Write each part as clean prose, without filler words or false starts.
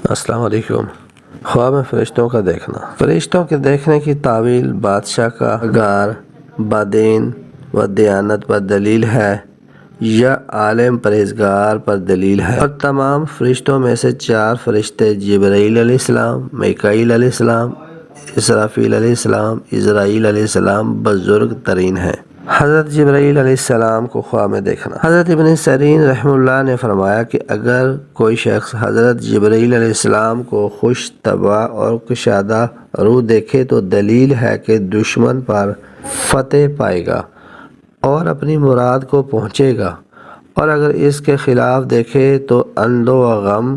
السلام علیکم۔ خواب میں فرشتوں کا دیکھنا۔ فرشتوں کے دیکھنے کی تعویل بادشاہ کا غار بدین و دیانت پر دلیل ہے یا عالم پرہیزگار پر دلیل ہے، اور تمام فرشتوں میں سے 4 فرشتے جبرائیل علیہ السلام، میکائیل علیہ السلام، اسرافیل علیہ السلام، عزرائیل علیہ السلام بزرگ ترین ہیں۔ حضرت جبرائیل علیہ السلام کو خواب میں دیکھنا۔ حضرت ابن سیرین رحمہ اللہ نے فرمایا کہ اگر کوئی شخص حضرت جبرائیل علیہ السلام کو خوش طبع اور کشادہ روح دیکھے تو دلیل ہے کہ دشمن پر فتح پائے گا اور اپنی مراد کو پہنچے گا، اور اگر اس کے خلاف دیکھے تو اندو و غم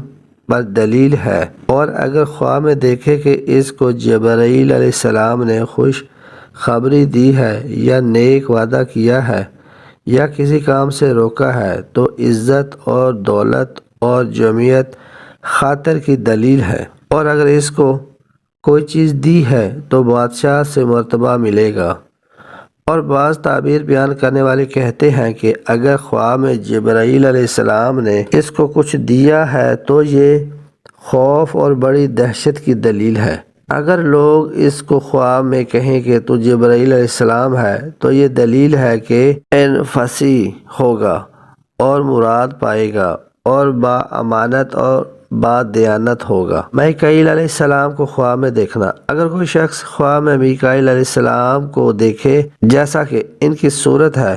پر دلیل ہے، اور اگر خواب میں دیکھے کہ اس کو جبرائیل علیہ السلام نے خوش خبری دی ہے یا نیک وعدہ کیا ہے یا کسی کام سے روکا ہے تو عزت اور دولت اور جمعیت خاطر کی دلیل ہے، اور اگر اس کو کوئی چیز دی ہے تو بادشاہ سے مرتبہ ملے گا۔ اور بعض تعبیر بیان کرنے والے کہتے ہیں کہ اگر خواب میں جبرائیل علیہ السلام نے اس کو کچھ دیا ہے تو یہ خوف اور بڑی دہشت کی دلیل ہے۔ اگر لوگ اس کو خواب میں کہیں کہ تو جبرائیل علیہ السلام ہے تو یہ دلیل ہے کہ فصیح ہوگا اور مراد پائے گا اور با امانت اور با دیانت ہوگا۔ میکائیل علیہ السلام کو خواب میں دیکھنا۔ اگر کوئی شخص خواب میں میکائیل علیہ السلام کو دیکھے جیسا کہ ان کی صورت ہے،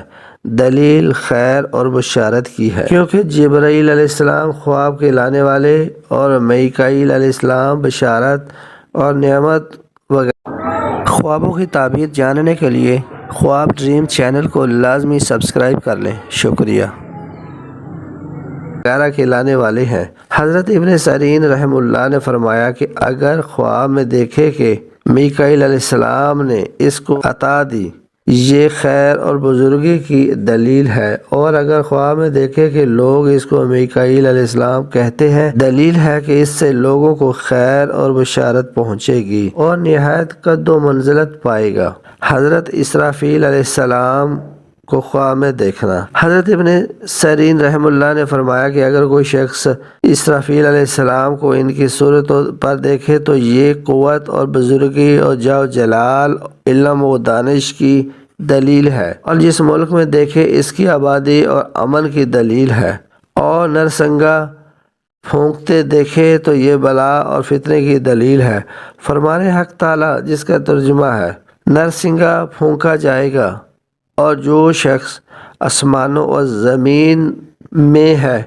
دلیل خیر اور بشارت کی ہے، کیونکہ جبرائیل علیہ السلام خواب کے لانے والے اور میکائیل علیہ السلام بشارت اور نعمت وغیرہ۔ خوابوں کی تعبیر جاننے کے لیے خواب ڈریم چینل کو لازمی سبسکرائب کر لیں۔ شکریہ۔ وغیرہ کے لانے والے ہیں۔ حضرت ابن سیرین رحمہ اللہ نے فرمایا کہ اگر خواب میں دیکھے کہ میکائیل علیہ السلام نے اس کو عطا دی، یہ خیر اور بزرگی کی دلیل ہے، اور اگر خواب میں دیکھے کہ لوگ اس کو میکائیل علیہ السلام کہتے ہیں، دلیل ہے کہ اس سے لوگوں کو خیر اور بشارت پہنچے گی اور نہایت قد و منزلت پائے گا۔ حضرت اسرافیل علیہ السلام کو خواب میں دیکھنا۔ حضرت ابن سیرین رحمہ اللہ نے فرمایا کہ اگر کوئی شخص اسرافیل علیہ السلام کو ان کی صورت پر دیکھے تو یہ قوت اور بزرگی اور جاہ و جلال، علم و دانش کی دلیل ہے، اور جس ملک میں دیکھے اس کی آبادی اور امن کی دلیل ہے، اور نرسنگا پھونکتے دیکھے تو یہ بلا اور فتنے کی دلیل ہے۔ فرمان حق تعالی جس کا ترجمہ ہے نرسنگا پھونکا جائے گا، اور جو شخص آسمانوں اور زمین میں ہے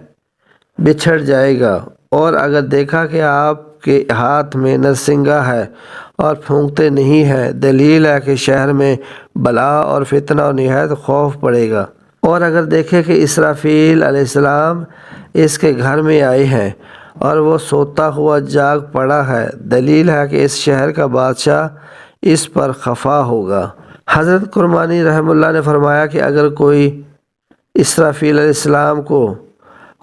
بچھڑ جائے گا، اور اگر دیکھا کہ آپ کے ہاتھ میں نرسنگا ہے اور پھونکتے نہیں ہے، دلیل ہے کہ شہر میں بلا اور فتنہ اور نہایت خوف پڑے گا، اور اگر دیکھے کہ اسرافیل علیہ السلام اس کے گھر میں آئے ہیں اور وہ سوتا ہوا جاگ پڑا ہے، دلیل ہے کہ اس شہر کا بادشاہ اس پر خفا ہوگا۔ حضرت کرمانی رحمہ اللہ نے فرمایا کہ اگر کوئی اسرافیل علیہ السلام کو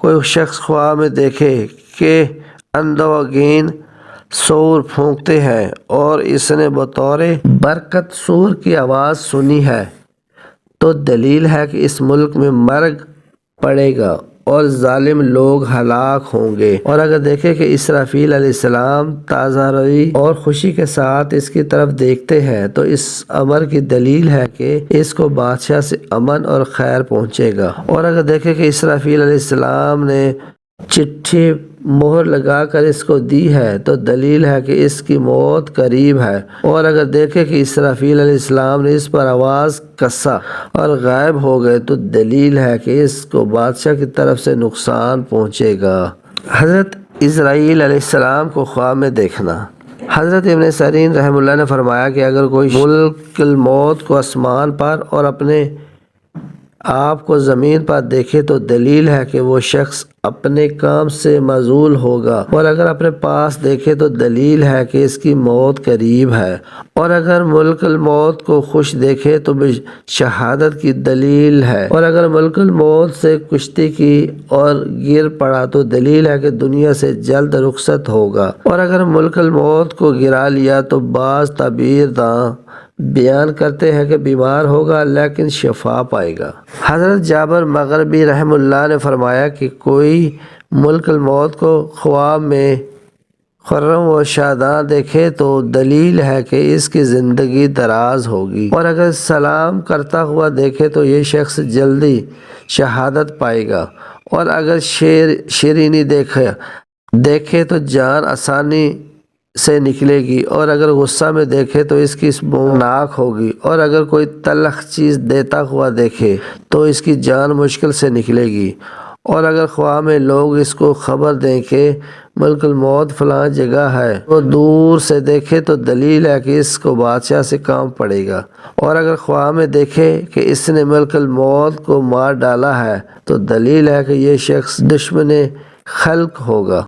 کوئی شخص خواب میں دیکھے کہ اندوگین سور پھونکتے ہیں اور اس نے بطور برکت سور کی آواز سنی ہے تو دلیل ہے کہ اس ملک میں مرگ پڑے گا اور ظالم لوگ ہلاک ہوں گے، اور اگر دیکھے کہ اسرافیل علیہ السلام تازہ روی اور خوشی کے ساتھ اس کی طرف دیکھتے ہیں تو اس امر کی دلیل ہے کہ اس کو بادشاہ سے امن اور خیر پہنچے گا، اور اگر دیکھے کہ اسرافیل علیہ السلام نے چٹھی مہر لگا کر اس کو دی ہے تو دلیل ہے کہ اس کی موت قریب ہے، اور اگر دیکھے کہ اسرافیل علیہ السلام نے اس پر آواز کسا اور غائب ہو گئے تو دلیل ہے کہ اس کو بادشاہ کی طرف سے نقصان پہنچے گا۔ حضرت عزرائیل علیہ السلام کو خواب میں دیکھنا۔ حضرت ابن سیرین رحمہ اللہ نے فرمایا کہ اگر کوئی ملک الموت کو آسمان پر اور اپنے آپ کو زمین پر دیکھے تو دلیل ہے کہ وہ شخص اپنے کام سے معزول ہوگا، اور اگر اپنے پاس دیکھے تو دلیل ہے کہ اس کی موت قریب ہے، اور اگر ملک الموت کو خوش دیکھے تو شہادت کی دلیل ہے، اور اگر ملک الموت سے کشتی کی اور گر پڑا تو دلیل ہے کہ دنیا سے جلد رخصت ہوگا، اور اگر ملک الموت کو گرا لیا تو بعض تعبیر داں بیان کرتے ہیں کہ بیمار ہوگا لیکن شفا پائے گا۔ حضرت جابر مغربی رحمہ اللہ نے فرمایا کہ کوئی ملک الموت کو خواب میں خرم و شاداں دیکھے تو دلیل ہے کہ اس کی زندگی دراز ہوگی، اور اگر سلام کرتا ہوا دیکھے تو یہ شخص جلدی شہادت پائے گا، اور اگر شیرینی دیکھے تو جان آسانی سے نکلے گی، اور اگر غصہ میں دیکھے تو اس کی ناک ہوگی، اور اگر کوئی تلخ چیز دیتا ہوا دیکھے تو اس کی جان مشکل سے نکلے گی، اور اگر خواب میں لوگ اس کو خبر دیں کہ ملک الموت فلاں جگہ ہے تو دور سے دیکھے تو دلیل ہے کہ اس کو بادشاہ سے کام پڑے گا، اور اگر خواب میں دیکھے کہ اس نے ملک الموت کو مار ڈالا ہے تو دلیل ہے کہ یہ شخص دشمن خلق ہوگا۔